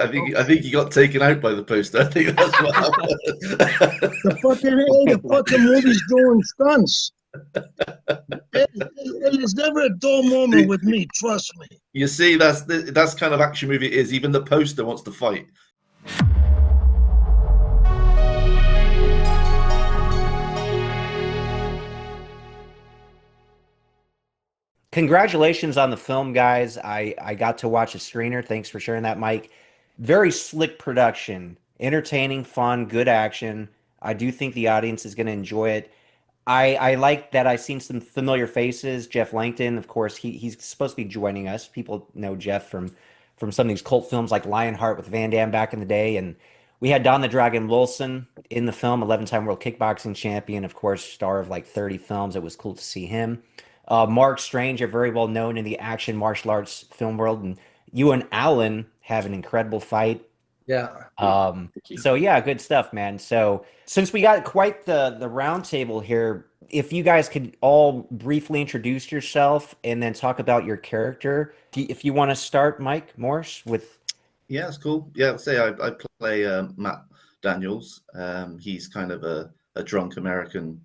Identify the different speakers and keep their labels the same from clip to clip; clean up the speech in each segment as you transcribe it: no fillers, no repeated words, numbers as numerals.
Speaker 1: I think he got taken out by the poster. I think that's what happened.
Speaker 2: The fucking movie's doing stunts. There's never a dull moment with me. Trust me.
Speaker 1: You see, that's kind of action movie it is. Even the poster wants to fight.
Speaker 3: Congratulations on the film, guys. I got to watch a screener. Thanks for sharing that, Mike. Very slick production, entertaining, fun, good action. I do think the audience is going to enjoy it. I like that I've seen some familiar faces. Jeff Lankton, of course, he's supposed to be joining us. People know Jeff from some of these cult films like Lionheart with Van Damme back in the day. And we had Don the Dragon Wilson in the film, 11-time world kickboxing champion, of course, star of like 30 films. It was cool to see him. Mark Strange are very well known in the action martial arts film world, and you and Alan have an incredible fight.
Speaker 4: Yeah.
Speaker 3: So yeah, good stuff, man. So since we got quite the round table here, if you guys could all briefly introduce yourself and then talk about your character. If you want to start, Mike Morse, with.
Speaker 1: Yeah, it's cool. Yeah, say I play Matt Daniels. He's kind of a drunk American.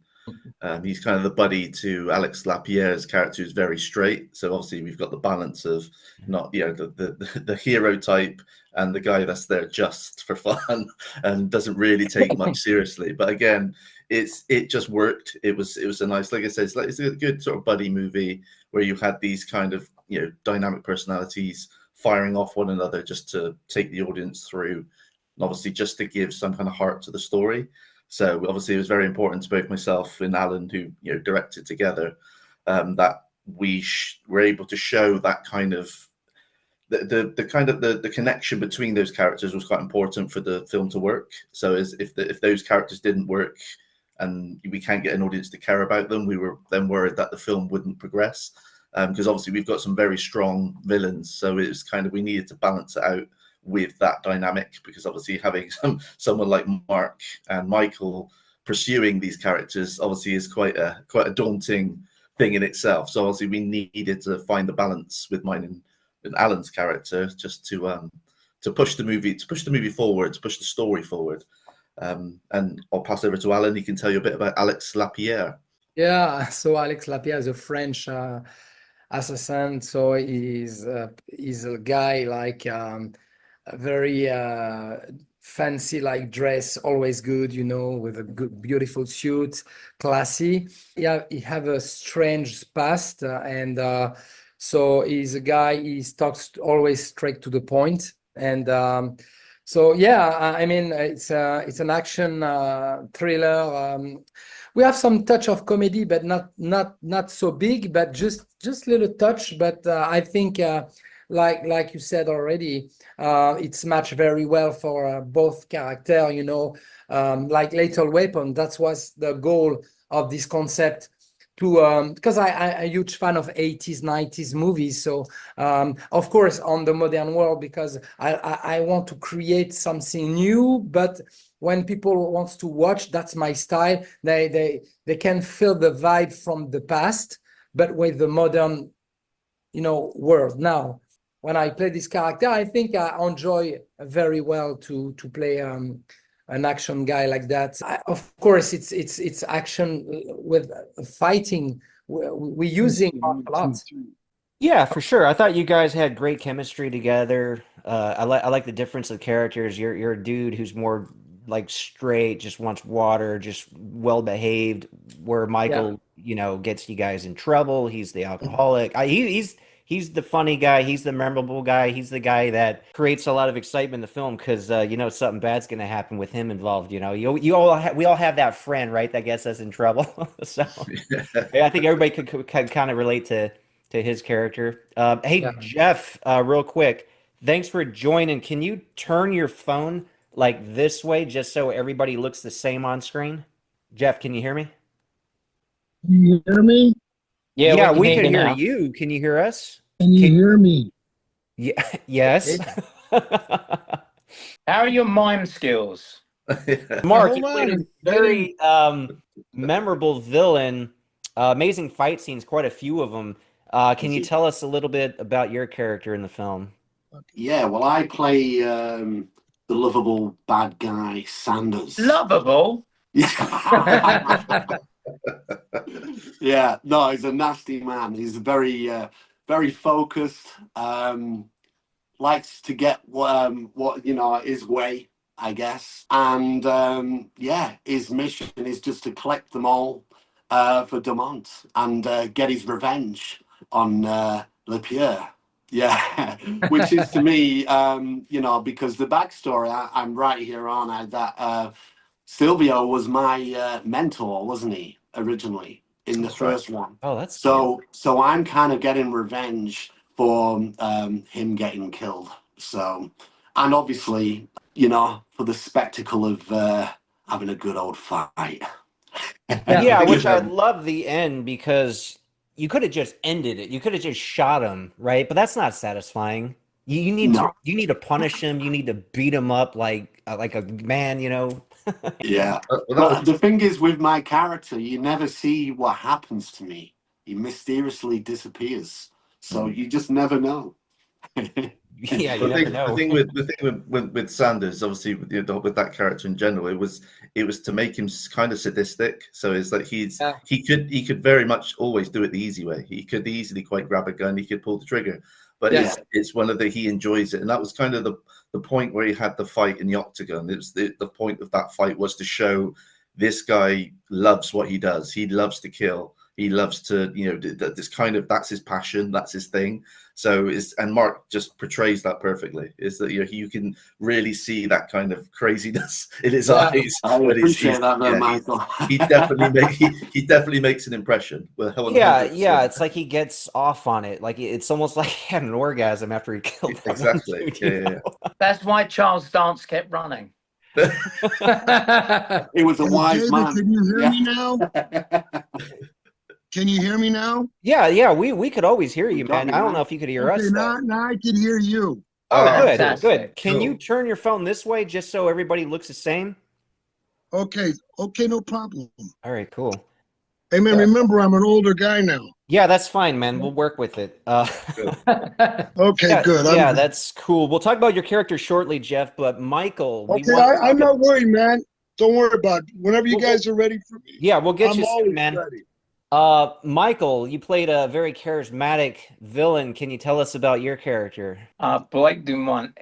Speaker 1: He's kind of the buddy to Alex Lapierre's character, who's very straight. So obviously we've got the balance of not, the hero type and the guy that's there just for fun and doesn't really take much seriously. But again, it just worked. It was a nice, like I said, it's a good sort of buddy movie where you had these kind of dynamic personalities firing off one another just to take the audience through, and obviously just to give some kind of heart to the story. So obviously it was very important to both myself and Alan, who directed together, that we were able to show that kind of the connection between those characters was quite important for the film to work. So if those characters didn't work and we can't get an audience to care about them, we were then worried that the film wouldn't progress, because obviously we've got some very strong villains. So it was kind of, we needed to balance it out with that dynamic, because obviously having someone like Mark and Michael pursuing these characters obviously is quite a daunting thing in itself. So obviously we needed to find the balance with mine and Alan's character, just to push the movie forward, to push the story forward. And I'll pass over to Alan. He can tell you a bit about Alex Lapierre.
Speaker 4: Yeah, so Alex Lapierre is a French assassin. So he's a guy like a very fancy like dress, always good, with a good, beautiful suit, classy. Yeah, he have a strange past, and so he's a guy. He talks always straight to the point, and so yeah, I mean it's an action thriller. We have some touch of comedy, but not so big, but just little touch. But I think. Like you said already, it's matched very well for both character. Like Lethal Weapon. That was the goal of this concept. Because I'm a huge fan of 80s, 90s movies. So of course on the modern world, because I want to create something new. But when people wants to watch, that's my style. They can feel the vibe from the past, but with the modern world now. When I play this character, I think I enjoy very well to play an action guy like that. Of course, it's action with fighting. We're using a lot.
Speaker 3: Yeah, for sure. I thought you guys had great chemistry together. I like the difference of characters. You're a dude who's more like straight, just wants water, just well behaved. Where Michael, gets you guys in trouble. He's the alcoholic. He's the funny guy. He's the memorable guy. He's the guy that creates a lot of excitement in the film because something bad's going to happen with him involved. We all have that friend, right, that gets us in trouble. So yeah, I think everybody could kind of relate to his character. Hey, yeah. Jeff, real quick, thanks for joining. Can you turn your phone like this way just so everybody looks the same on screen? Jeff, can you hear me?
Speaker 2: Can you hear me?
Speaker 3: Yeah, we can hear you. Can you hear us?
Speaker 2: Can you hear me?
Speaker 3: Yeah, yes.
Speaker 5: How are your mime skills?
Speaker 3: Mark, you played a very memorable villain. Amazing fight scenes, quite a few of them. Can you tell us a little bit about your character in the film?
Speaker 6: Yeah, well, I play the lovable bad guy, Sanders.
Speaker 5: Lovable.
Speaker 6: Yeah. Yeah, no, he's a nasty man. He's very focused. Likes to get what his way, I guess. And yeah, his mission is just to collect them all for Dumont and get his revenge on Lapierre. Yeah, which is to me, because the backstory, I'm right here on that Silvio was my mentor, wasn't he, originally in the
Speaker 1: That's right.
Speaker 6: first one?
Speaker 3: Oh, that's
Speaker 6: So I'm kind of getting revenge for him getting killed. So, and obviously, for the spectacle of having a good old fight.
Speaker 3: Yeah,
Speaker 1: think
Speaker 3: which
Speaker 1: it's,
Speaker 3: I love the end because you could have just ended it. You could have just shot him, right? But that's not satisfying.
Speaker 6: No.
Speaker 3: You need to punish him. You need to beat him up like a man, you know.
Speaker 6: Yeah.
Speaker 1: well, that
Speaker 6: But
Speaker 1: was
Speaker 6: the thing is, with my character, you never see what happens to me. He mysteriously disappears. So you just never know.
Speaker 3: Yeah, you
Speaker 1: I
Speaker 3: never
Speaker 1: think
Speaker 3: know.
Speaker 1: the thing with Sanders, obviously with that character in general, it was to make him kind of sadistic. So it's like
Speaker 4: Yeah.
Speaker 1: he could very much always do it the easy way. He could easily quite grab a gun, he could pull the trigger, but
Speaker 4: Yeah.
Speaker 1: it's one of the he enjoys it, and that was kind of the point where he had the fight in the octagon. It was the point of that fight was to show this guy loves what he does. He loves to kill. He loves to this kind of that's his passion. That's his thing. So and Mark just portrays that perfectly. Is that you can really see that kind of craziness in his
Speaker 4: Yeah.
Speaker 1: eyes.
Speaker 6: I
Speaker 1: But
Speaker 6: appreciate that, though,
Speaker 1: yeah,
Speaker 6: Michael.
Speaker 1: he definitely makes an impression. Well,
Speaker 3: Yeah,
Speaker 1: 100%.
Speaker 3: it's like he gets off on it. Like it's almost like he had an orgasm after he killed that one
Speaker 1: Exactly.
Speaker 3: dude. You
Speaker 1: Yeah.
Speaker 3: know?
Speaker 5: That's why Charles Dance kept running.
Speaker 6: He was a
Speaker 2: Hey,
Speaker 6: wise
Speaker 2: David,
Speaker 6: man.
Speaker 2: can you hear
Speaker 6: Yeah.
Speaker 2: me now? Can you hear me now?
Speaker 3: Yeah, we could always hear
Speaker 6: We
Speaker 3: you,
Speaker 6: got
Speaker 3: man.
Speaker 6: you,
Speaker 3: I don't
Speaker 6: man.
Speaker 3: know if you could hear
Speaker 2: Okay,
Speaker 3: us though.
Speaker 2: now I can hear you.
Speaker 3: Oh,
Speaker 1: Oh,
Speaker 3: good,
Speaker 5: fantastic.
Speaker 3: good. Can you
Speaker 1: Cool.
Speaker 3: turn your phone this way just so everybody looks the same?
Speaker 2: Okay, no problem.
Speaker 3: All right, cool.
Speaker 2: Hey, man,
Speaker 1: Yeah.
Speaker 2: remember, I'm an older guy now.
Speaker 3: Yeah, that's fine, man. We'll work with it.
Speaker 2: Okay,
Speaker 3: Yeah,
Speaker 2: good.
Speaker 3: yeah,
Speaker 2: I'm good.
Speaker 3: that's cool. We'll talk about your character shortly, Jeff. But Michael, we
Speaker 2: Okay,
Speaker 3: want to
Speaker 2: I'm
Speaker 3: talk.
Speaker 2: not worried, man. Don't worry about it. Whenever you
Speaker 3: We'll-
Speaker 2: guys are ready for me,
Speaker 3: Yeah, we'll get
Speaker 2: I'm
Speaker 3: you soon,
Speaker 2: always
Speaker 3: man.
Speaker 2: ready.
Speaker 3: Michael, you played a very charismatic villain. Can you tell us about your character?
Speaker 5: Blake Dumont.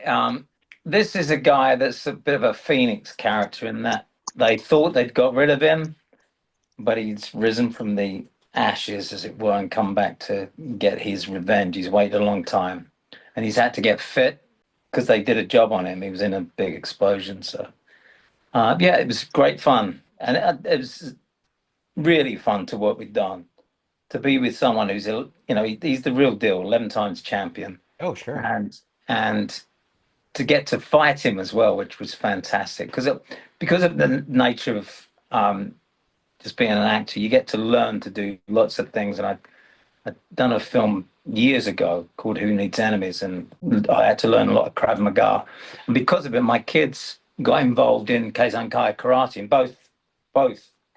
Speaker 5: This is a guy that's a bit of a phoenix character in that they thought they'd got rid of him, but he's risen from the ashes, as it were, and come back to get his revenge. He's waited a long time, and he's had to get fit because they did a job on him. He was in a big explosion, so yeah, it was great fun, and it was really fun to work with Don, to be with someone who's he's the real deal, 11 times champion,
Speaker 3: Oh, sure.
Speaker 5: and to get to fight him as well, which was fantastic because of the nature of just being an actor, you get to learn to do lots of things. And I'd done a film years ago called Who Needs Enemies, and I had to learn a lot of Krav Maga. And because of it, my kids got involved in Keizan-kai karate, and both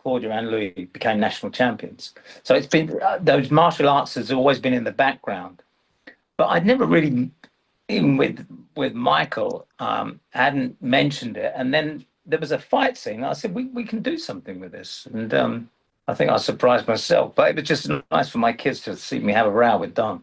Speaker 5: Claudia and Louis became national champions. So it's been those martial arts has always been in the background, but I'd never really, even with Michael, hadn't mentioned it. And then there was a fight scene. I said, we can do something with this. And I think I surprised myself, but it was just nice for my kids to see me have a row with Don.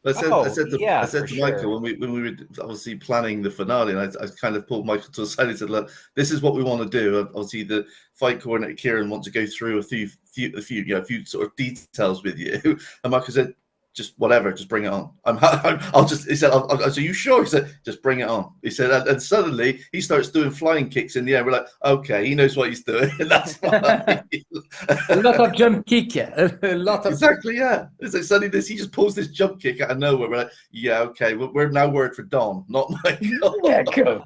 Speaker 1: I
Speaker 3: Oh,
Speaker 1: said
Speaker 3: yeah,
Speaker 1: to
Speaker 3: for
Speaker 1: Michael
Speaker 3: sure.
Speaker 1: when we were obviously planning the finale, and I kind of pulled Michael to the side and said, "Look, this is what we want to do." Obviously, the fight coordinator Kieran wants to go through a few sort of details with you, and Michael said, "Just whatever, just bring it on." I'll just. He said, "Are you sure?" He said, "Just bring it on." He said, and suddenly he starts doing flying kicks in the air. We're like, "Okay, he knows what he's doing." And that's fine.
Speaker 4: A lot of jump kick, a lot of
Speaker 1: Exactly, yeah. It's like suddenly he just pulls this jump kick out of nowhere. We're like, yeah, okay, we're now word for Don, not Michael.
Speaker 5: Yeah, cool.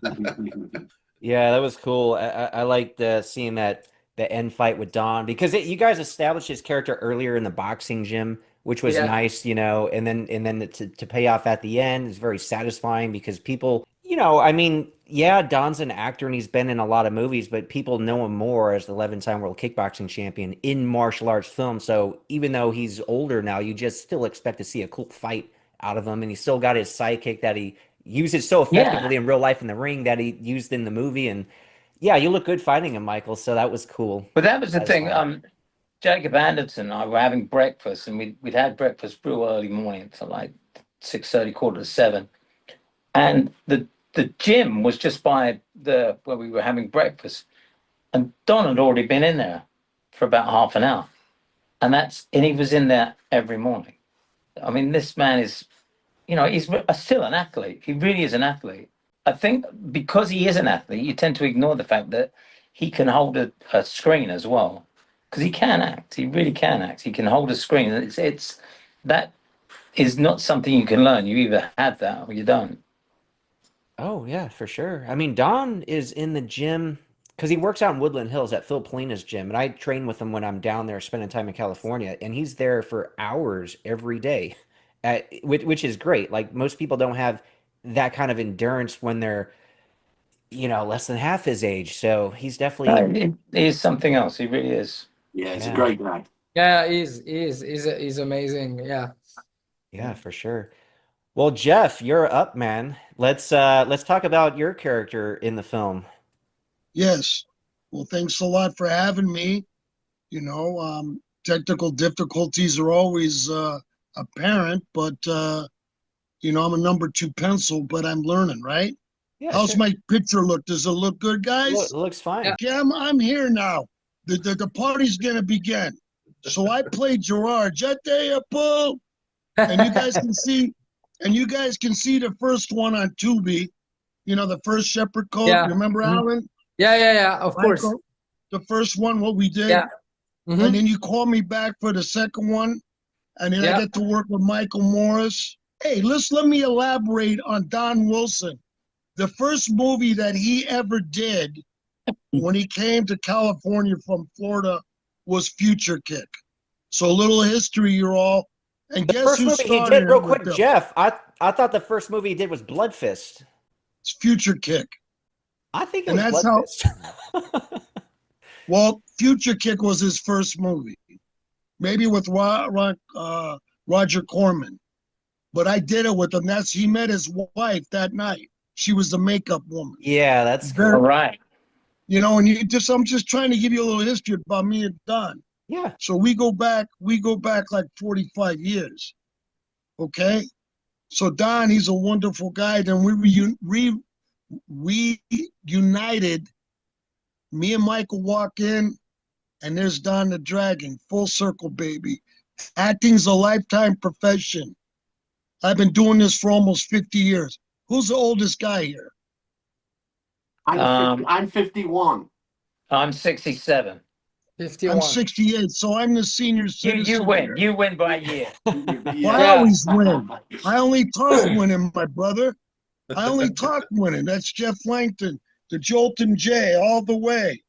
Speaker 3: Yeah, that was cool. I liked seeing the end fight with Don because you guys established his character earlier in the boxing gym, which was
Speaker 4: Yeah.
Speaker 3: nice, and then to pay off at the end is very satisfying because people, I mean, yeah, Don's an actor and he's been in a lot of movies, but people know him more as the 11-time world kickboxing champion in martial arts films. So even though he's older now, you just still expect to see a cool fight out of him, and he's still got his sidekick that he uses so
Speaker 5: Yeah.
Speaker 3: effectively in real life in the ring that he used in the movie. And yeah, you look good fighting him, Michael. So that was cool.
Speaker 5: But that was the thing.
Speaker 3: Satisfying.
Speaker 5: Jacob Anderson and I were having breakfast, and we'd had breakfast real early morning, so like 6:30, quarter to 7. And the gym was just by the where we were having breakfast. And Don had already been in there for about half an hour. And he was in there every morning. I mean, this man is, he's still an athlete. He really is an athlete. I think because he is an athlete, you tend to ignore the fact that he can hold a screen as well. Because he can act. He really can act. He can hold a screen. It's that is not something you can learn. You either have that or you don't.
Speaker 3: Oh yeah, for sure. I mean, Don is in the gym because he works out in Woodland Hills at Phil Polina's gym, and I train with him when I'm down there spending time in California, and he's there for hours every day, which is great. Like most people don't have that kind of endurance when they're, less than half his age. So he's definitely,
Speaker 5: He is something else. He really is.
Speaker 6: Yeah, it's a
Speaker 3: yeah,
Speaker 6: great guy.
Speaker 4: Yeah, he's amazing. Yeah.
Speaker 3: yeah, for sure. Well, Jeff, you're up, man. Let's talk about your character in the film.
Speaker 2: Yes. Well, thanks a lot for having me. Technical difficulties are always apparent, but I'm a number 2 pencil, but I'm learning, right?
Speaker 3: Yeah,
Speaker 2: How's
Speaker 3: sure.
Speaker 2: my picture look? Does it look good, guys?
Speaker 3: Looks fine.
Speaker 2: Okay, I'm here now. The party's gonna begin. So I played Gerard. Jete Apo. And you guys can see, the first one on Tubi. The first Shepherd Code.
Speaker 4: Yeah.
Speaker 2: Remember,
Speaker 4: Mhm.
Speaker 2: Alan?
Speaker 4: Yeah. Of course.
Speaker 2: Michael? The first one, what we did.
Speaker 4: Yeah. Mhm.
Speaker 2: And then you call me back for the second one. And then I
Speaker 4: Yeah.
Speaker 2: get to work with Michael Morris. Hey, let me elaborate on Don Wilson. The first movie that he ever did when he came to California from Florida was Future Kick. So a little history, you're all. And
Speaker 3: The
Speaker 2: guess
Speaker 3: first
Speaker 2: who
Speaker 3: movie he
Speaker 2: started
Speaker 3: did, real
Speaker 2: it with
Speaker 3: quick,
Speaker 2: them?
Speaker 3: Jeff. I thought the first movie he did was Blood Fist.
Speaker 2: It's Future Kick.
Speaker 3: I think it
Speaker 2: And
Speaker 3: was
Speaker 2: that's
Speaker 3: Blood
Speaker 2: how,
Speaker 3: Fist.
Speaker 2: well, Future Kick was his first movie. Maybe with Roger Corman. But I did it with him. He met his wife that night. She was the makeup woman.
Speaker 3: Yeah, that's
Speaker 2: Very-
Speaker 5: All
Speaker 3: cool.
Speaker 5: right.
Speaker 2: And I'm just trying to give you a little history about me and Don.
Speaker 3: Yeah.
Speaker 2: So we go back like 45 years. Okay? So Don, he's a wonderful guy. Then we united. Me and Michael walk in, and there's Don the Dragon. Full circle, baby. Acting's a lifetime profession. I've been doing this for almost 50 years. Who's the oldest guy here?
Speaker 6: I'm 51.
Speaker 5: I'm 67.
Speaker 4: 51.
Speaker 2: I'm 68, so I'm the senior
Speaker 5: You
Speaker 2: citizen
Speaker 5: win.
Speaker 2: here.
Speaker 5: You win by a year.
Speaker 2: Well, I
Speaker 4: Yeah.
Speaker 2: always win. I only talk winning, my brother. I only talk winning. That's Jeff Lankton, the Jolton J, all the way.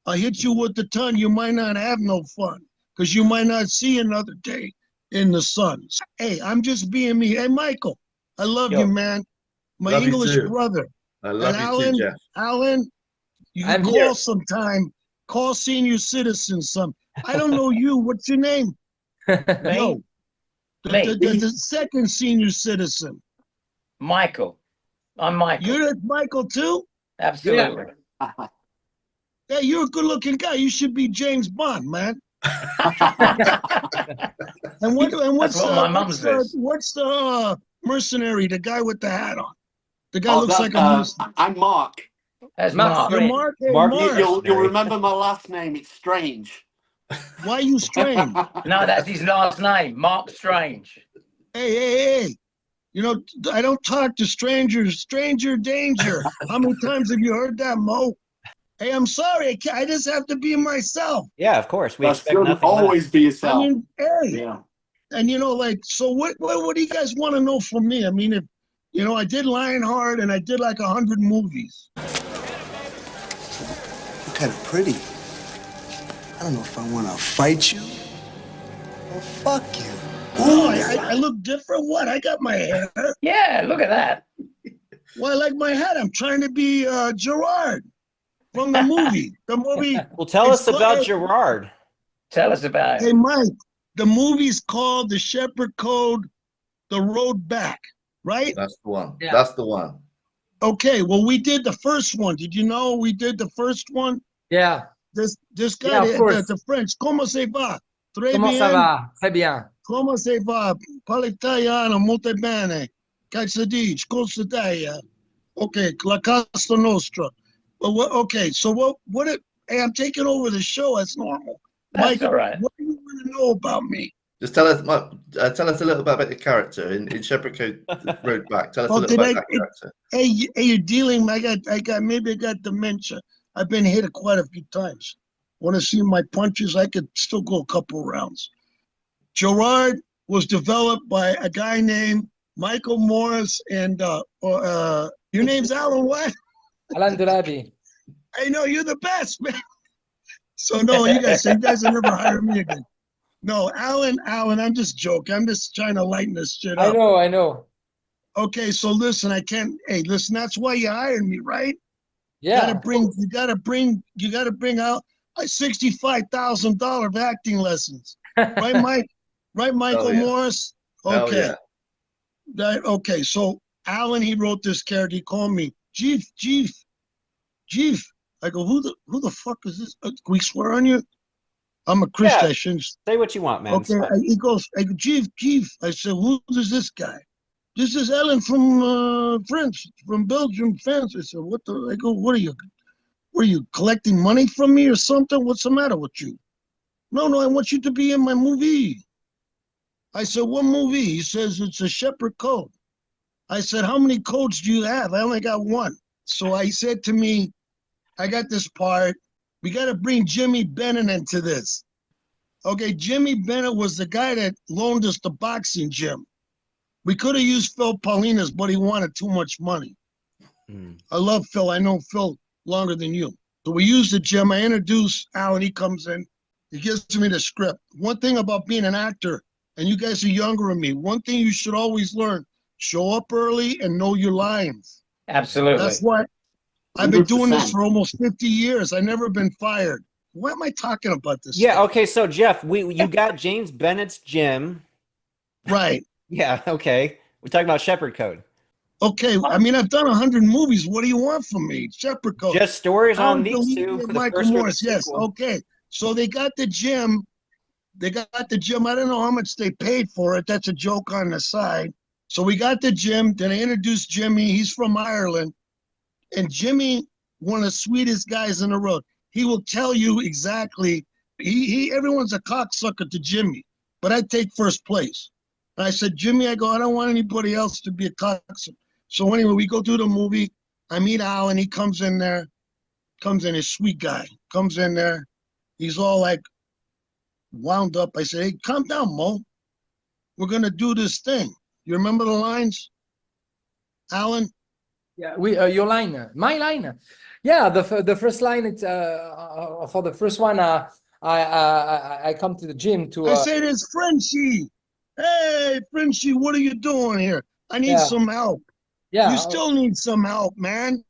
Speaker 2: I hit you with the ton. You might not have no fun because you might not see another day in the sun. Hey, I'm just being me. Hey, Michael, I love
Speaker 5: Yo.
Speaker 2: you, man. My
Speaker 1: Love you
Speaker 2: English
Speaker 1: too.
Speaker 2: brother.
Speaker 1: I love
Speaker 2: And
Speaker 1: you too, Jeff.
Speaker 2: Alan, you can
Speaker 4: I'm
Speaker 2: call
Speaker 4: here.
Speaker 2: sometime. Call senior citizens some. I don't know you. What's your name?
Speaker 5: Me?
Speaker 2: No.
Speaker 5: Me.
Speaker 2: The second senior citizen.
Speaker 5: Michael. I'm Michael.
Speaker 2: You're Michael too?
Speaker 5: Absolutely.
Speaker 2: Hey, you're a good looking guy. You should be James Bond, man. And
Speaker 5: That's what my mum says.
Speaker 2: what's the mercenary, the guy with the hat on? The guy
Speaker 6: Oh,
Speaker 2: looks like a mercenary.
Speaker 6: I'm Mark.
Speaker 5: That's
Speaker 4: Mark
Speaker 5: Mark.
Speaker 2: You're
Speaker 4: Strange.
Speaker 2: Mark? Hey,
Speaker 3: Mark
Speaker 2: Mark.
Speaker 6: You'll remember my last name. It's Strange.
Speaker 2: Why you strange?
Speaker 5: No, that's his last name, Mark Strange.
Speaker 2: Hey. I don't talk to strangers. Stranger danger. How many times have you heard that, Mo? Hey, I'm sorry. I just have to be myself.
Speaker 3: Yeah, of course. We
Speaker 6: That's
Speaker 3: expect
Speaker 6: good.
Speaker 3: nothing
Speaker 6: Always
Speaker 3: less.
Speaker 6: be
Speaker 2: I
Speaker 6: yourself.
Speaker 2: mean, hey.
Speaker 6: Yeah.
Speaker 2: And so what do you guys want to know from me? I mean, if I did Lionheart and I did like 100 movies.
Speaker 7: You're kind of pretty. I don't know if I want to fight you or fuck you.
Speaker 2: Oh, I look different? What? I got my hair.
Speaker 5: Yeah, look at that.
Speaker 2: Well, I like my hat. I'm trying to be Gerard from the movie. The movie.
Speaker 3: Well, tell
Speaker 2: It's
Speaker 3: us about
Speaker 2: called-
Speaker 3: Gerard.
Speaker 5: Tell us about
Speaker 2: Hey,
Speaker 5: it.
Speaker 2: Mike, the movie's called The Shepherd Code, The Road Back. right?
Speaker 1: That's the one.
Speaker 4: Yeah.
Speaker 1: That's the one.
Speaker 2: Okay, well, we did the first one. Did you know we did the first one?
Speaker 4: Yeah.
Speaker 2: This guy,
Speaker 4: Yeah, of course.
Speaker 2: the French, comment ça va? Très
Speaker 4: Comment ça
Speaker 2: bien.
Speaker 4: va? Très bien.
Speaker 2: Come se va? Parlo italiano molto bene. Cazzo dici? Cosa dai? Okay, la casa nostra. Well, okay, so what hey, I'm taking over the show as normal.
Speaker 5: That's
Speaker 2: Mike,
Speaker 5: all right.
Speaker 2: what do you want to know about me?
Speaker 1: Just tell us a little bit about your character in Shepherd Road Back. Tell us a
Speaker 2: Oh,
Speaker 1: little
Speaker 2: did
Speaker 1: about that character.
Speaker 2: hey, you're dealing, maybe I got dementia. I've been hit quite a few times. Want to see my punches? I could still go a couple rounds. Gerard was developed by a guy named Michael Morris and your name's Alan what?
Speaker 4: Alan Delabie.
Speaker 2: I know you're the best, man. So no, you guys will never hire me again. No, Alan, I'm just joking. I'm just trying to lighten this shit up.
Speaker 4: I know.
Speaker 2: Okay, so listen, hey, listen, that's why you hired me, right?
Speaker 4: Yeah.
Speaker 2: You gotta bring out $65,000 acting lessons. Right, Mike? Right, Michael
Speaker 1: yeah.
Speaker 2: Morris?
Speaker 1: Hell
Speaker 2: Okay.
Speaker 1: yeah.
Speaker 2: Okay, so Alan, he wrote this character. He called me Chief. I go, who the fuck is this? Can we swear on you? I'm a Christian.
Speaker 3: Yeah.
Speaker 2: I shouldn't.
Speaker 3: Say what you want, man. It's
Speaker 2: Okay,
Speaker 3: fine.
Speaker 2: he goes, I go, Chief. I said, who is this guy? This is Alan from France, from Belgium, France. I said, what the? I go, what are you? Were you collecting money from me or something? What's the matter with you? No, I want you to be in my movie. I said, what movie? He says, it's a Shepherd Code. I said, how many codes do you have? I only got one. So I said to me, I got this part. We got to bring Jimmy Bennett into this. Okay, Jimmy Bennett was the guy that loaned us the boxing gym. We could have used Phil Paulina's, but he wanted too much money. I love Phil. I know Phil longer than you. So we use the gym. I introduce Alan. He comes in. He gives me the script. One thing about being an actor, and you guys are younger than me, one thing you should always learn, show up early and know your lines.
Speaker 5: Absolutely.
Speaker 2: That's why I've been doing this
Speaker 6: 100%.
Speaker 2: for almost 50 years. I've never been fired. Why am I talking about this
Speaker 3: Yeah.
Speaker 2: stuff?
Speaker 3: Okay. So Jeff, you got James Bennett's gym.
Speaker 2: Right.
Speaker 3: Yeah. Okay. We're talking about Shepherd Code.
Speaker 2: Okay. I mean, I've done 100 movies. What do you want from me? Shepherd Code.
Speaker 3: Just stories on
Speaker 2: Alan
Speaker 3: these
Speaker 2: Delabie
Speaker 3: two
Speaker 2: and
Speaker 3: for the
Speaker 2: Michael
Speaker 3: first or the
Speaker 2: Morris. Yes.
Speaker 3: sequel.
Speaker 2: Okay. So they got the gym. I don't know how much they paid for it. That's a joke on the side. So we got the gym. Then I introduced Jimmy. He's from Ireland. And Jimmy, one of the sweetest guys in the road. He will tell you exactly. Everyone's a cocksucker to Jimmy, but I take first place. And I said, Jimmy, I don't want anybody else to be a cocksucker. So anyway, we go through the movie. I meet Alan. He comes in there. A sweet guy. Comes in there. He's all like wound up. I said, hey, calm down, Mo. We're going to do this thing. You remember the lines, Alan?
Speaker 4: Yeah, your line, my line. Yeah, the first line. It's for the first one. I come to the gym to.
Speaker 2: I say this, Frenchie. Hey, Frenchie, what are you doing here? I need
Speaker 4: Yeah.
Speaker 2: some help.
Speaker 4: Yeah.
Speaker 2: You still need some help, man.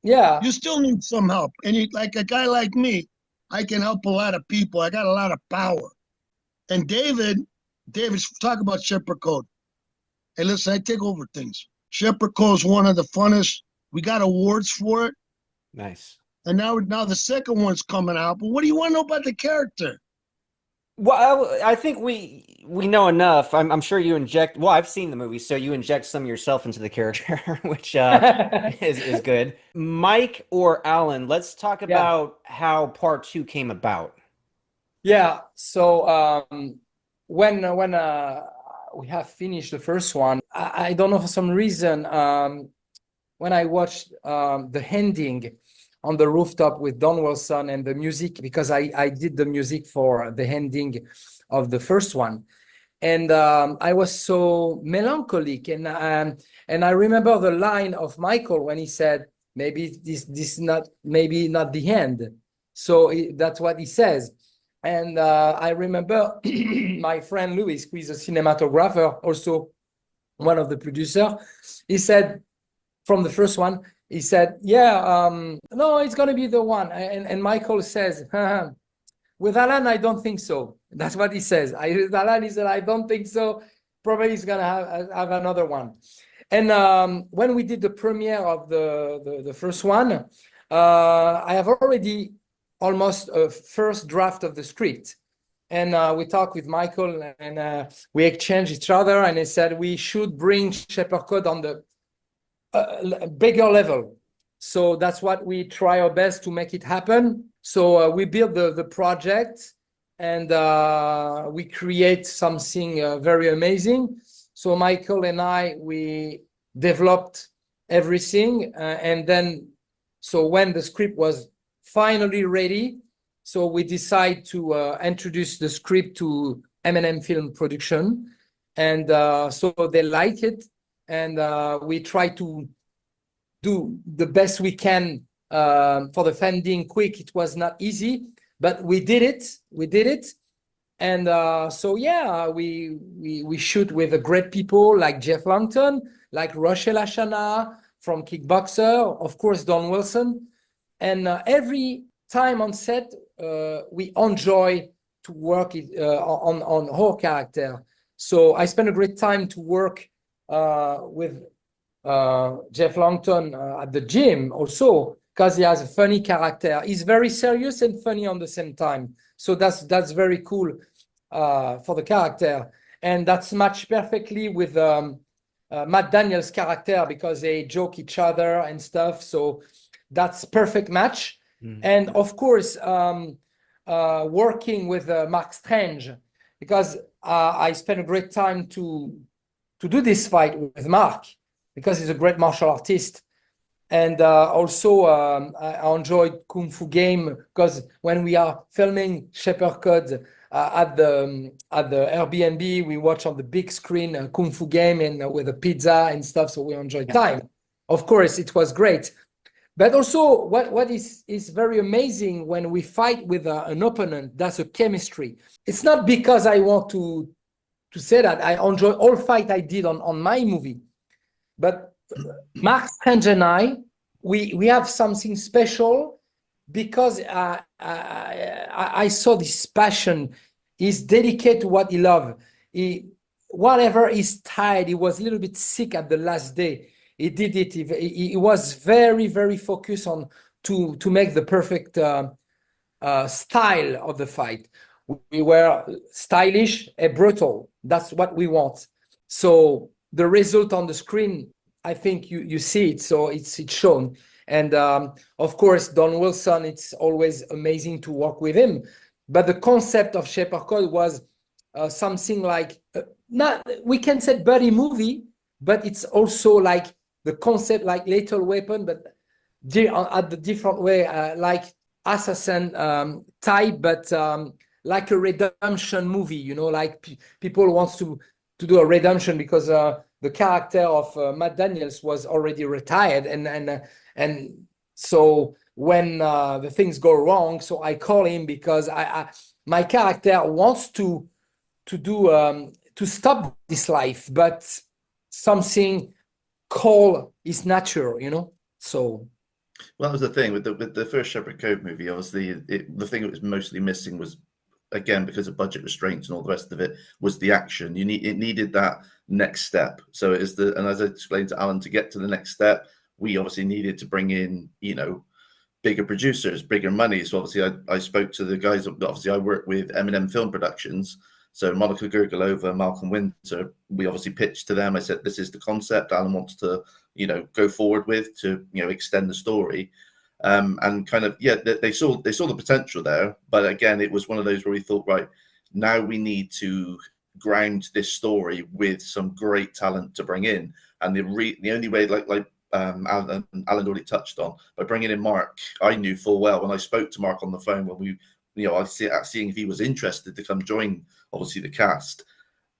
Speaker 4: Yeah.
Speaker 2: You still need some help. And like a guy like me, I can help a lot of people. I got a lot of power. And David's talk about Shepherd Code. Hey, listen, I take over things. Shepherd Code is one of the funnest. We got awards for it.
Speaker 3: Nice.
Speaker 2: And now the second one's coming out. But what do you want to know about the character?
Speaker 3: Well, I think we know enough. I'm sure you inject. Well, I've seen the movie, so you inject some of yourself into the character, which is good. Mike or Alan, let's talk about how part 2 came about.
Speaker 4: Yeah. So when we have finished the first one, I don't know, for some reason, when I watched the ending on the rooftop with Don Wilson and the music, because I did the music for the ending of the first one, and I was so melancholic, and I remember the line of Michael when he said, maybe this not the end. So that's what he says. And I remember my friend Louis, who is a cinematographer, also one of the producers, he said, from the first one, he said, no, it's going to be the one. And Michael says, with Alan, I don't think so. That's what he says. With Alan, he said, I don't think so. Probably he's going to have another one. And when we did the premiere of the first one, I have already almost a first draft of the script. And we talked with McKell, and we exchanged each other, and he said we should bring Shepherd Code on the bigger level. So that's what we try our best to make it happen. So we build the project, and we create something very amazing. So McKell and I, we developed everything, and then so when the script was finally ready, so we decided to introduce the script to M&M Film Production, and so they like it, and we try to do the best we can for the funding quick. It was not easy, but we did it. We did it. And so, yeah, we shoot with great people like Jeff Lankton, like Rochelle Ashana from Kickboxer, of course, Don Wilson. And every time on set, we enjoy to work on her character. So I spent a great time to work with Jeff Lankton at the gym also, because he has a funny character. He's very serious and funny on the same time. So that's very cool for the character. And that's matched perfectly with Matt Daniels' character, because they joke each other and stuff. So that's perfect match. And of course, working with Mark Strange, because I spent a great time to do this fight with Mark, because he's a great martial artist. And also I enjoyed Kung Fu Game, because when we are filming Shepherd Code at the Airbnb, we watch on the big screen Kung Fu Game and with a pizza and stuff, so we enjoyed time. Of course, it was great. But also what is very amazing when we fight with an opponent, that's a chemistry. It's not because I want to say that I enjoy all fight I did on my movie, but Mark Strange and we have something special, because I saw this passion. He's dedicated to what he loves. Whatever he's tired, he was a little bit sick at the last day. He did it. He was very, very focused on to make the perfect style of the fight. We were stylish and brutal. That's what we want. So the result on the screen, I think you see it. So it's shown. And of course, Don Wilson, it's always amazing to work with him. But the concept of Shepherd Code was something like, not, we can say buddy movie, but it's also like the concept like Lethal Weapon, but at the different way, like assassin type, but like a redemption movie, you know, like people wants to do a redemption, because the character of Matt Daniels was already retired, and so when the things go wrong, so I call him, because my character wants to do to stop this life, but something call is natural, you know. So
Speaker 1: well, that was the thing with the first Shepherd Code movie. Obviously, the thing that was mostly missing was, again, because of budget restraints and all the rest of it, was the action. It needed that next step. So it is and as I explained to Alan, to get to the next step, we obviously needed to bring in, you know, bigger producers, bigger money. So obviously I spoke to the guys. Obviously I work with M&M Film Productions. So Monica Gurgulova, Malcolm Winter, we obviously pitched to them. I said, this is the concept Alan wants to, you know, go forward with to, you know, extend the story. And kind of, yeah, they saw the potential there. But again, it was one of those where we thought, right, now we need to ground this story with some great talent to bring in. And the only way, like Alan already touched on, by bringing in Mark, I knew full well when I spoke to Mark on the phone, when we, you know, I seeing if he was interested to come join, obviously, the cast.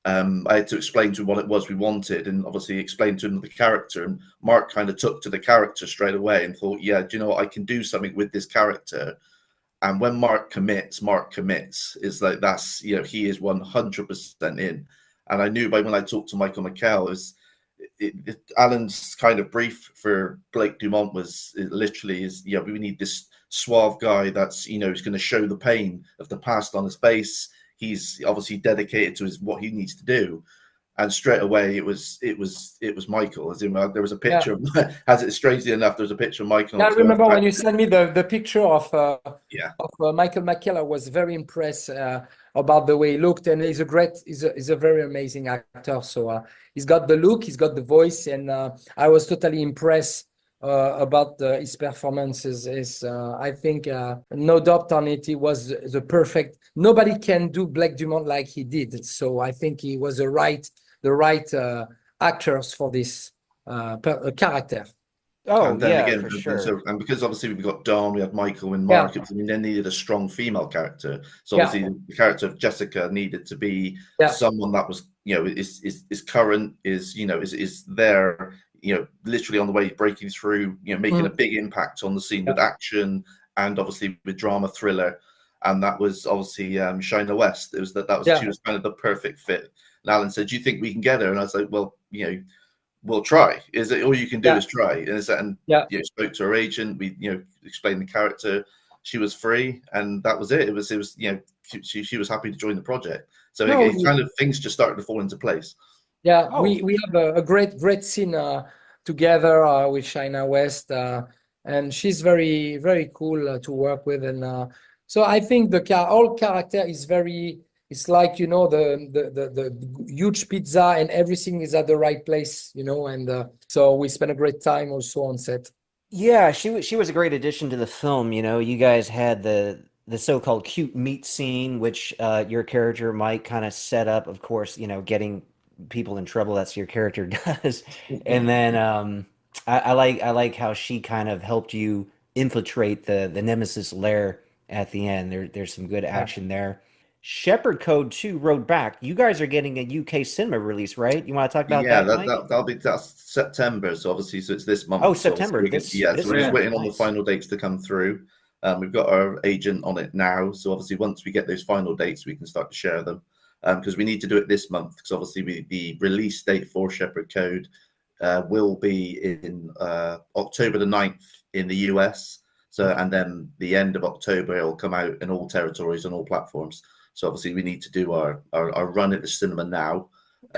Speaker 1: I had to explain to him what it was we wanted, and obviously explain to him the character. And Mark kind of took to the character straight away and thought, yeah, do you know what? I can do something with this character. And when Mark commits. It's like, that's, you know, he is 100% in. And I knew by when I talked to Michael McKell, Alan's kind of brief for Blake Dumont was literally yeah, we need this suave guy that's, you know, he's going to show the pain of the past on his face. He's obviously dedicated to what he needs to do. and straight away it was Michael. As in, there was a
Speaker 4: Yeah.
Speaker 1: picture. As it strangely enough, there was a picture of Michael.
Speaker 4: Yeah, I
Speaker 1: on the
Speaker 4: remember
Speaker 1: first
Speaker 4: when you sent me the picture of
Speaker 1: Yeah.
Speaker 4: Michael McKell. I was very impressed about the way he looked, and he's a very amazing actor. So he's got the look, he's got the voice, and I was totally impressed about his performances. I think no doubt on it, he was the perfect. Nobody can do Black Dumont like he did. So I think he was the right actors for this character.
Speaker 3: Oh,
Speaker 1: And then
Speaker 3: yeah,
Speaker 1: again,
Speaker 3: for sure.
Speaker 1: and because obviously we've got Dawn, we had Michael and
Speaker 4: Yeah.
Speaker 1: Mark, I mean, they needed a strong female character. So
Speaker 4: Yeah.
Speaker 1: obviously the character of Jessica needed to be
Speaker 4: Yeah.
Speaker 1: someone that was, is current, is there, literally on the way breaking through, making a big impact on the scene with action and obviously with drama thriller. And that was obviously Shina West. It was she was kind of the perfect fit. And Alan said, "Do you think we can get her?" And I was like, "Well, we'll try. Is it all you can do is try?" And spoke to her agent. We explained the character. She was free, and that was it. It was she was happy to join the project. So it kind of things just started to fall into place.
Speaker 4: Yeah, we have a great scene together with Shina West, and she's very cool to work with, and so I think the whole character is very. It's like the huge pizza and everything is at the right place, and so we spent a great time also on set.
Speaker 3: Yeah, she was a great addition to the film. You guys had the so-called cute meet scene, which your character Mike kind of set up. Of course, getting people in trouble. That's your character does. And then I like how she kind of helped you infiltrate the Nemesis lair at the end. There's some good action there. Shepherd Code 2 Road Back. You guys are getting a UK cinema release, right? You want to talk about
Speaker 1: Yeah,
Speaker 3: that, Mike?
Speaker 1: that's September. So obviously, so it's this month.
Speaker 3: Oh,
Speaker 1: So obviously
Speaker 3: September.
Speaker 1: so we're just waiting on the final dates to come through. We've got our agent on it now. So obviously, once we get those final dates, we can start to share them. Because we need to do it this month. Because obviously, the release date for Shepherd Code will be in October the 9th in the US. So and then the end of October, it will come out in all territories and all platforms. So obviously, we need to do our run at the cinema now.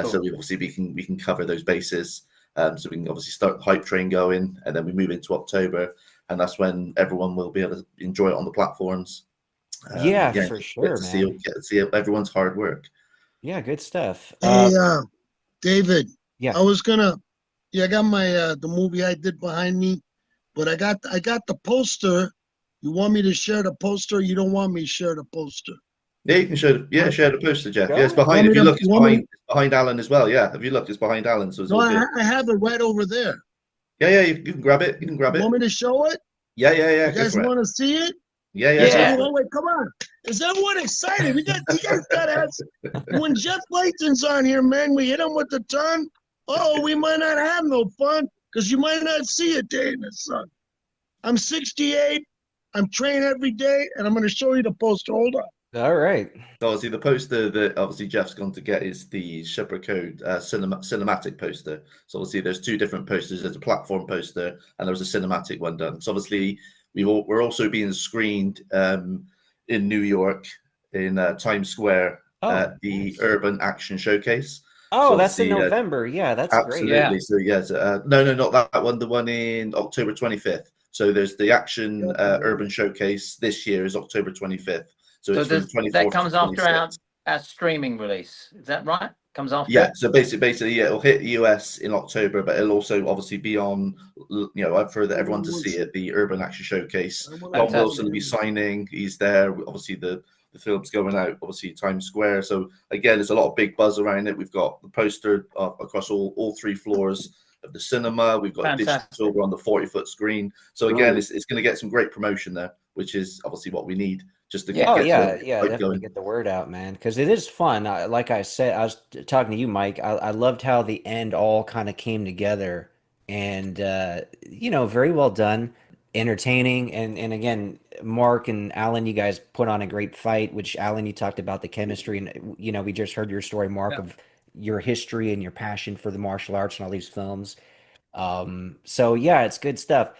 Speaker 1: So we can cover those bases. So we can obviously start the hype train going, and then we move into October, and that's when everyone will be able to enjoy it on the platforms.
Speaker 3: Yeah, for sure, man.
Speaker 1: Get to see everyone's hard work.
Speaker 3: Yeah, good stuff.
Speaker 2: Hey, David,
Speaker 3: Yeah.
Speaker 2: I was gonna, I got my the movie I did behind me, but I got the poster. You want me to share the poster? Or you don't want me to share the poster?
Speaker 1: Yeah, you can share the poster, Jeff.
Speaker 3: Go
Speaker 1: Yeah, it's
Speaker 3: ahead.
Speaker 1: behind. If you look, it's
Speaker 2: want me
Speaker 1: it's behind Alan as well. Yeah, if you look, it's behind Alan, so it's
Speaker 2: No,
Speaker 1: all good.
Speaker 2: I have it right over there.
Speaker 1: Yeah, you can grab it. You can grab
Speaker 2: You
Speaker 1: it.
Speaker 2: want me to show it?
Speaker 1: Yeah,
Speaker 2: You
Speaker 1: go
Speaker 2: guys
Speaker 1: for it.
Speaker 2: want to see it?
Speaker 1: Yeah.
Speaker 2: Is
Speaker 1: Go for
Speaker 2: everyone,
Speaker 1: it.
Speaker 2: wait, come on. Is everyone excited? You guys got to have. When Jeff Layton's on here, man, we hit him with the ton. Oh, we might not have no fun because you might not see a day in the sun. I'm 68. I'm training every day, and I'm going to show you the poster. Hold on.
Speaker 3: All right.
Speaker 1: So obviously, the poster that obviously Jeff's gone to get is the Shepherd Code cinematic poster. So obviously, there's two different posters. There's a platform poster, and there was a cinematic one done. So obviously, we're also being screened in New York in Times Square at the Urban Action Showcase.
Speaker 3: Oh,
Speaker 1: So
Speaker 3: that's in
Speaker 1: obviously,
Speaker 3: November. Yeah, that's great.
Speaker 1: absolutely. So yes, no, not that one. The one in October 25th. So there's the Action Urban Showcase this year is October 25th. So it's from 24th
Speaker 5: that comes
Speaker 1: to
Speaker 5: after
Speaker 1: 26th.
Speaker 5: our streaming release. Is that right? Comes after
Speaker 1: Yeah.
Speaker 5: it?
Speaker 1: So basically, yeah, it'll hit US in October, but it'll also obviously be on, for everyone to see it. The Urban Action Showcase. Don Wilson will be signing. He's there. Obviously, the film's going out. Obviously, Times Square. So again, there's a lot of big buzz around it. We've got the poster across all three floors of the cinema. We've got digital. We're on the 40-foot screen. So again, it's going to get some great promotion there, which is obviously what we need just to
Speaker 3: Oh,
Speaker 1: get
Speaker 3: yeah,
Speaker 1: the
Speaker 3: yeah,
Speaker 1: hype
Speaker 3: definitely
Speaker 1: going.
Speaker 3: get the word out, man, because it is fun. Like I said, I was talking to you, Mike. I loved how the end all kind of came together, and very well done, entertaining, and again, Mark and Alan, you guys put on a great fight. Which Alan, you talked about the chemistry, and we just heard your story, Mark, of your history and your passion for the martial arts and all these films. So yeah, it's good stuff.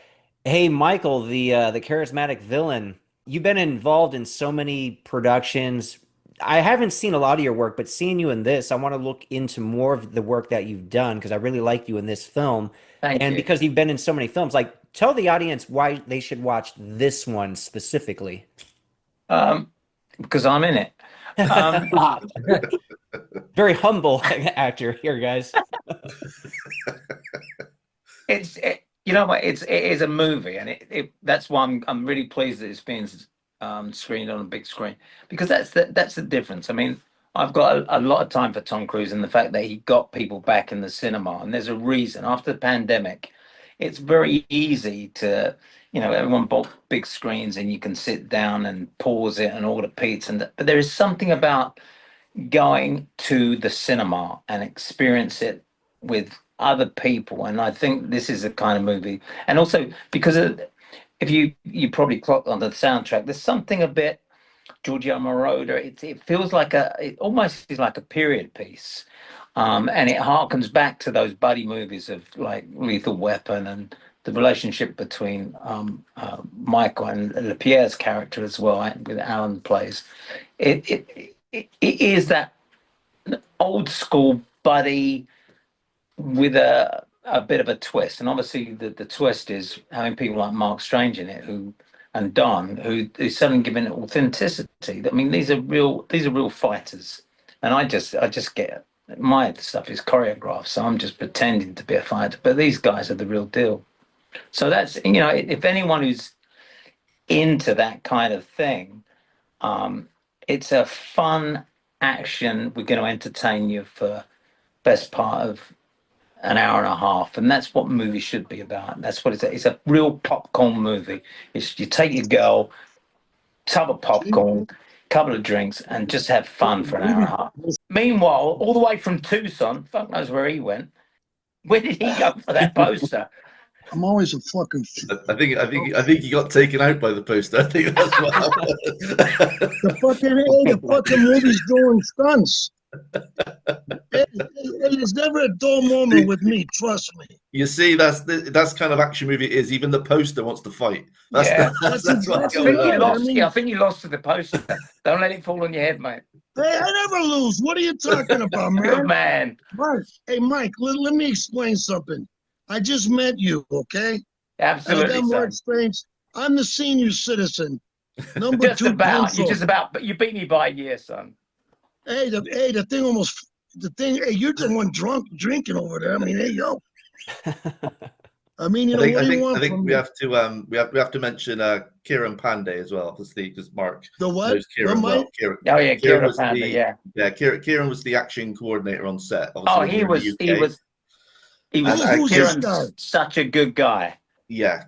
Speaker 3: Hey, Michael, the charismatic villain, you've been involved in so many productions, I haven't seen a lot of your work, but seeing you in this, I want to look into more of the work that you've done because I really like you in this film.
Speaker 5: Thank
Speaker 3: And
Speaker 5: you.
Speaker 3: because you've been in so many films, like tell the audience why they should watch this one specifically.
Speaker 5: Because I'm in it. Um,
Speaker 3: Very humble actor here, guys.
Speaker 5: you know what, it is a movie, and that's why I'm really pleased that it's being screened on a big screen, because that's the difference. I mean, I've got a lot of time for Tom Cruise and the fact that he got people back in the cinema, and there's a reason. After the pandemic, it's very easy to, everyone bought big screens and you can sit down and pause it and order pizza, but there is something about going to the cinema and experience it with other people. And I think this is the kind of movie. And also because if you probably clocked on the soundtrack, there's something a bit Giorgio Moroder. It feels like it almost is like a period piece. And it harkens back to those buddy movies of like Lethal Weapon and the relationship between Michael and Lapierre's character as well, with Alan plays. It is that old school buddy with a bit of a twist, and obviously the twist is having people like Mark Strange in it, and Don, who's suddenly giving it authenticity. I mean, these are real fighters, and I just get my stuff is choreographed, so I'm just pretending to be a fighter, but these guys are the real deal. So that's, if anyone who's into that kind of thing, it's a fun action. We're going to entertain you for best part of an hour and a half, and that's what movies should be about. That's what it's a real popcorn movie. It's you take your girl, tub of popcorn, couple of drinks, and just have fun for an hour and a half. Meanwhile, all the way from Tucson, fuck knows where he went. Where did he go for that poster?
Speaker 2: I'm always a fucking.
Speaker 1: I think he got taken out by the poster. I think that's what happened.
Speaker 2: The fucking movie's doing stunts. There's never a dull moment with me. Trust me.
Speaker 1: You see, that's kind of action movie it is. Even the poster wants to fight. That's what's going on.
Speaker 5: I think you lost to the poster. Don't let it fall on your head, mate.
Speaker 2: Hey, I never lose. What are you talking about, man?
Speaker 5: Good man.
Speaker 2: Mike, hey, Mike, let me explain something. I just met you, okay?
Speaker 5: Absolutely,
Speaker 2: and I got Mark Strange. I'm the senior citizen. Number
Speaker 5: just
Speaker 2: two
Speaker 5: about.
Speaker 2: pencil.
Speaker 5: You just about, but you beat me by a year, son.
Speaker 2: Hey, the thing. Hey, you're the one drinking over there. I mean, hey, yo. I mean, what do you want
Speaker 1: I think
Speaker 2: from
Speaker 1: we
Speaker 2: me?
Speaker 1: have to mention Kieran Pandey as well, obviously, because Mark
Speaker 2: The what?
Speaker 1: knows Kieran well.
Speaker 5: Kieran was Pandey,
Speaker 1: Kieran was the action coordinator on set.
Speaker 5: Obviously, he was Kieran's such a good guy.
Speaker 1: Yeah,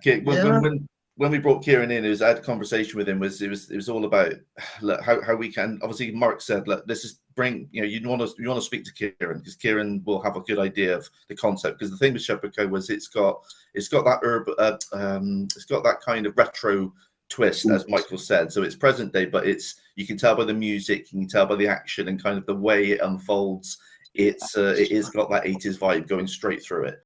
Speaker 1: when we brought Kieran in, I had a conversation with him. It was all about, look, how we can. Obviously, Mark said, look, this is you want to speak to Kieran because Kieran will have a good idea of the concept. Because the thing with Shepherd Co was it's got that it's got that kind of retro twist, as Michael said. So it's present day, but you can tell by the music, you can tell by the action and kind of the way it unfolds. It is got that 80s vibe going straight through it.